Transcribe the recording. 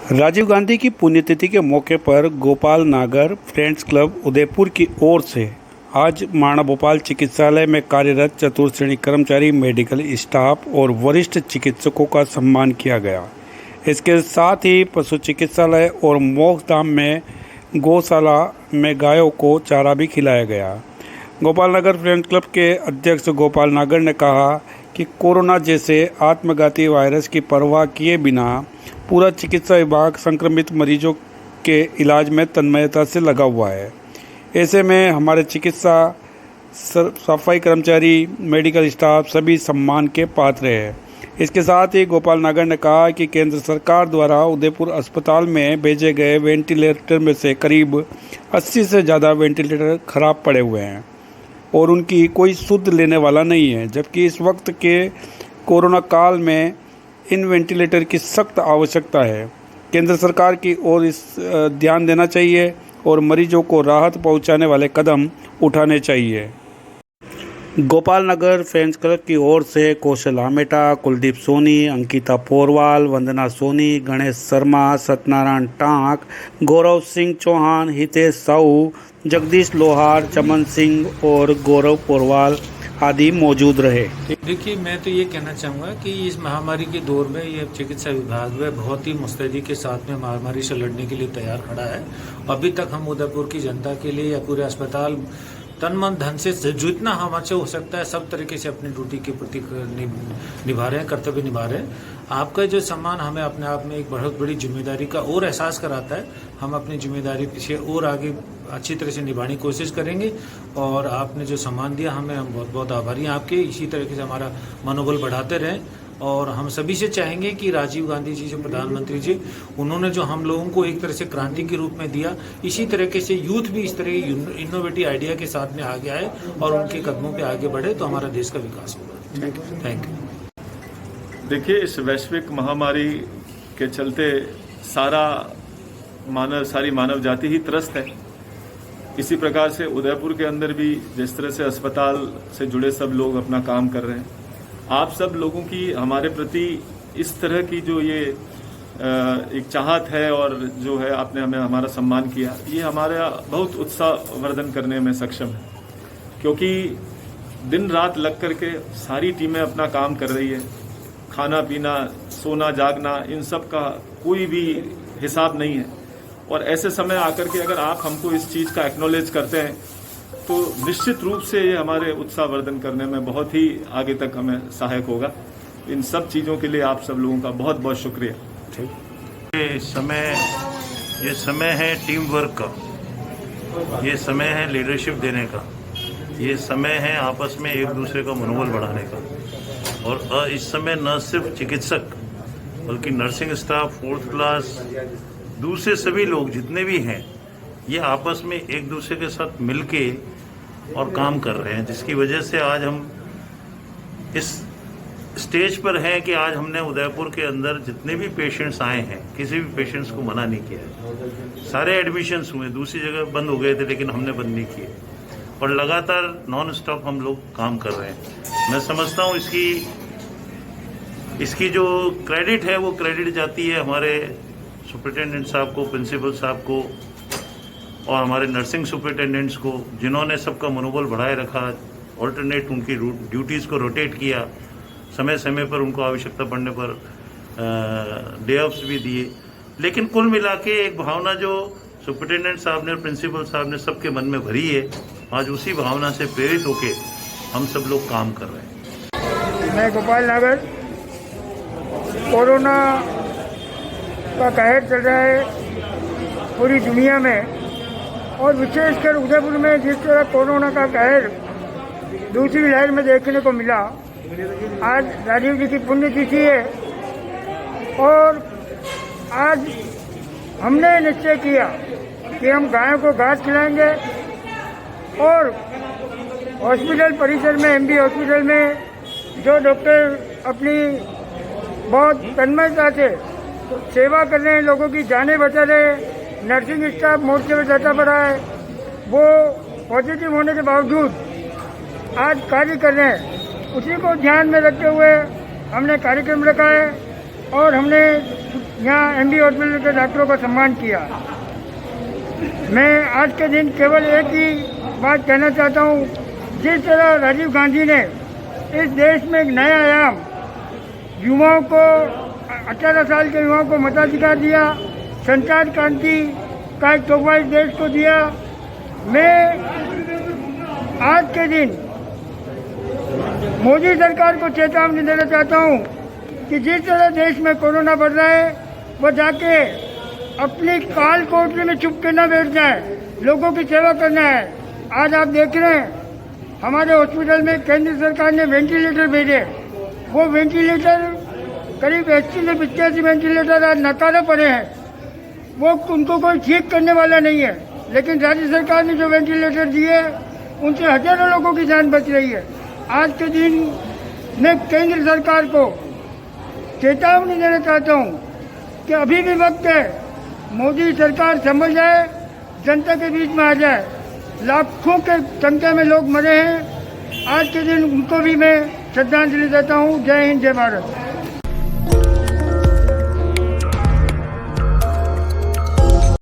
राजीव गांधी की पुण्यतिथि के मौके पर गोपाल नागर फ्रेंड्स क्लब उदयपुर की ओर से आज माणा भोपाल चिकित्सालय में कार्यरत चतुर्थ श्रेणी कर्मचारी, मेडिकल स्टाफ और वरिष्ठ चिकित्सकों का सम्मान किया गया। इसके साथ ही पशु चिकित्सालय और मोक्षधाम में गौशाला में गायों को चारा भी खिलाया गया। गोपाल नगर फ्रेंड्स क्लब के अध्यक्ष गोपाल नागर ने कहा कि कोरोना जैसे आत्मघाती वायरस की परवाह किए बिना पूरा चिकित्सा विभाग संक्रमित मरीजों के इलाज में तन्मयता से लगा हुआ है। ऐसे में हमारे चिकित्सा सफाई कर्मचारी, मेडिकल स्टाफ सभी सम्मान के पात्र हैं। इसके साथ ही गोपाल नागर ने कहा कि केंद्र सरकार द्वारा उदयपुर अस्पताल में भेजे गए वेंटिलेटर में से करीब 80 से ज़्यादा वेंटिलेटर खराब पड़े हुए हैं और उनकी कोई सुध लेने वाला नहीं है, जबकि इस वक्त के कोरोना काल में इन वेंटिलेटर की सख्त आवश्यकता है। केंद्र सरकार की ओर इस ध्यान देना चाहिए और मरीजों को राहत पहुंचाने वाले कदम उठाने चाहिए। गोपाल नगर फ्रेंड्स क्लब की ओर से कौशल आमेटा, कुलदीप सोनी, अंकिता पोरवाल, वंदना सोनी, गणेश शर्मा, सत्यनारायण टांक, गौरव सिंह चौहान, हितेश साहू, जगदीश लोहार, चमन सिंह और गौरव पोरवाल आदि मौजूद रहे। देखिए, मैं तो ये कहना चाहूँगा कि इस महामारी के दौर में ये चिकित्सा विभाग में बहुत ही मुस्तैदी के साथ में महामारी से लड़ने के लिए तैयार खड़ा है। अभी तक हम उदयपुर की जनता के लिए या पूरे अस्पताल तन मन धन से जितना हमसे हो सकता है सब तरीके से अपनी ड्यूटी के प्रति निभा रहे हैं, कर्तव्य निभा रहे हैं। आपका जो सम्मान हमें अपने आप में एक बहुत बड़ी जिम्मेदारी का और एहसास कराता है। हम अपनी जिम्मेदारी पीछे और आगे अच्छी तरह से निभाने की कोशिश करेंगे और आपने जो सम्मान दिया हमें, हम बहुत बहुत आभारी हैं आपके। इसी तरीके से हमारा मनोबल बढ़ाते रहें और हम सभी से चाहेंगे कि राजीव गांधी जी जो प्रधानमंत्री जी, उन्होंने जो हम लोगों को एक तरह से क्रांति के रूप में दिया, इसी तरीके से यूथ भी इस तरह की इनोवेटिव आइडिया के साथ में आगे आए और उनके कदमों पे आगे बढ़े तो हमारा देश का विकास होगा। Thank you. देखिए, इस वैश्विक महामारी के चलते सारी मानव जाति ही त्रस्त है। इसी प्रकार से उदयपुर के अंदर भी जिस तरह से अस्पताल से जुड़े सब लोग अपना काम कर रहे हैं, आप सब लोगों की हमारे प्रति इस तरह की जो ये एक चाहत है और जो है आपने हमें हमारा सम्मान किया, ये हमारा बहुत उत्साहवर्धन करने में सक्षम है, क्योंकि दिन रात लग करके सारी टीमें अपना काम कर रही है। खाना पीना, सोना जागना, इन सब का कोई भी हिसाब नहीं है और ऐसे समय आकर के अगर आप हमको इस चीज़ का एक्नॉलेज करते हैं तो निश्चित रूप से ये हमारे उत्साहवर्धन करने में बहुत ही आगे तक हमें सहायक होगा। इन सब चीज़ों के लिए आप सब लोगों का बहुत बहुत शुक्रिया। ये समय है टीम वर्क का, ये समय है लीडरशिप देने का, ये समय है आपस में एक दूसरे का मनोबल बढ़ाने का। और इस समय न सिर्फ चिकित्सक बल्कि नर्सिंग स्टाफ, फोर्थ क्लास, दूसरे सभी लोग जितने भी हैं, ये आपस में एक दूसरे के साथ मिलके और काम कर रहे हैं, जिसकी वजह से आज हम इस स्टेज पर हैं कि आज हमने उदयपुर के अंदर जितने भी पेशेंट्स आए हैं, किसी भी पेशेंट्स को मना नहीं किया है। सारे एडमिशन्स हुए, दूसरी जगह बंद हो गए थे लेकिन हमने बंद नहीं किए और लगातार नॉन स्टॉप हम लोग काम कर रहे हैं। मैं समझता हूँ इसकी जो क्रेडिट है वो क्रेडिट जाती है हमारे सुपरिटेंडेंट साहब को, प्रिंसिपल साहब को और हमारे नर्सिंग सुपरिटेंडेंट्स को, जिन्होंने सबका मनोबल बढ़ाए रखा, ऑल्टरनेट उनकी ड्यूटीज़ को रोटेट किया, समय समय पर उनको आवश्यकता पड़ने पर डे ऑफ्स भी दिए। लेकिन कुल मिला के एक भावना जो सुपरिटेंडेंट साहब ने, प्रिंसिपल साहब ने सबके मन में भरी है, आज उसी भावना से प्रेरित होकर हम सब लोग काम कर रहे हैं। मैं गोपाल नागर, कोरोना का कहर चल रहा है पूरी दुनिया में और विशेषकर उदयपुर में जिस तरह कोरोना का कहर दूसरी लहर में देखने को मिला। आज राजीव जी की पुण्यतिथि है और आज हमने निश्चय किया कि हम गायों को घास खिलाएंगे और हॉस्पिटल परिसर में, एमबी हॉस्पिटल में जो डॉक्टर अपनी बहुत तन्मयता से सेवा कर रहे हैं, लोगों की जानें बचा रहे हैं, नर्सिंग स्टाफ मोर्चे पर डटा पड़ा है, वो पॉजिटिव होने के बावजूद आज कार्य कर रहे हैं। उसी को ध्यान में रखते हुए हमने कार्यक्रम रखा है और हमने यहाँ MD हॉस्पिटल के डॉक्टरों का सम्मान किया। मैं आज के दिन केवल एक ही बात कहना चाहता हूँ, जिस तरह राजीव गांधी ने इस देश में एक नया आयाम युवाओं को 18 साल के युवाओं को मताधिकार दिया, संचार क्रांति का एक तोहफा इस देश को दिया। मैं आज के दिन मोदी सरकार को चेतावनी देना चाहता हूँ कि जिस तरह देश में कोरोना बढ़ रहा है वो जाके अपनी काल कोठरी में चुप के न बैठ जाए, लोगों की सेवा करना है। आज आप देख रहे हैं हमारे हॉस्पिटल में केंद्र सरकार ने वेंटिलेटर भेजे, वो वेंटिलेटर करीब 80 से 85 वेंटिलेटर आज नकारे पड़े हैं, वो उनको कोई ठीक करने वाला नहीं है। लेकिन राज्य सरकार ने जो वेंटिलेटर दिए उनसे हजारों लोगों की जान बच रही है। आज के दिन मैं केंद्र सरकार को चेतावनी देना चाहता हूँ कि अभी भी वक्त है, मोदी सरकार समझ जाए, जनता के बीच में आ जाए। लाखों के संख्या में लोग मरे हैं, आज के दिन उनको भी मैं श्रद्धांजलि देता हूँ। जय हिंद, जय भारत।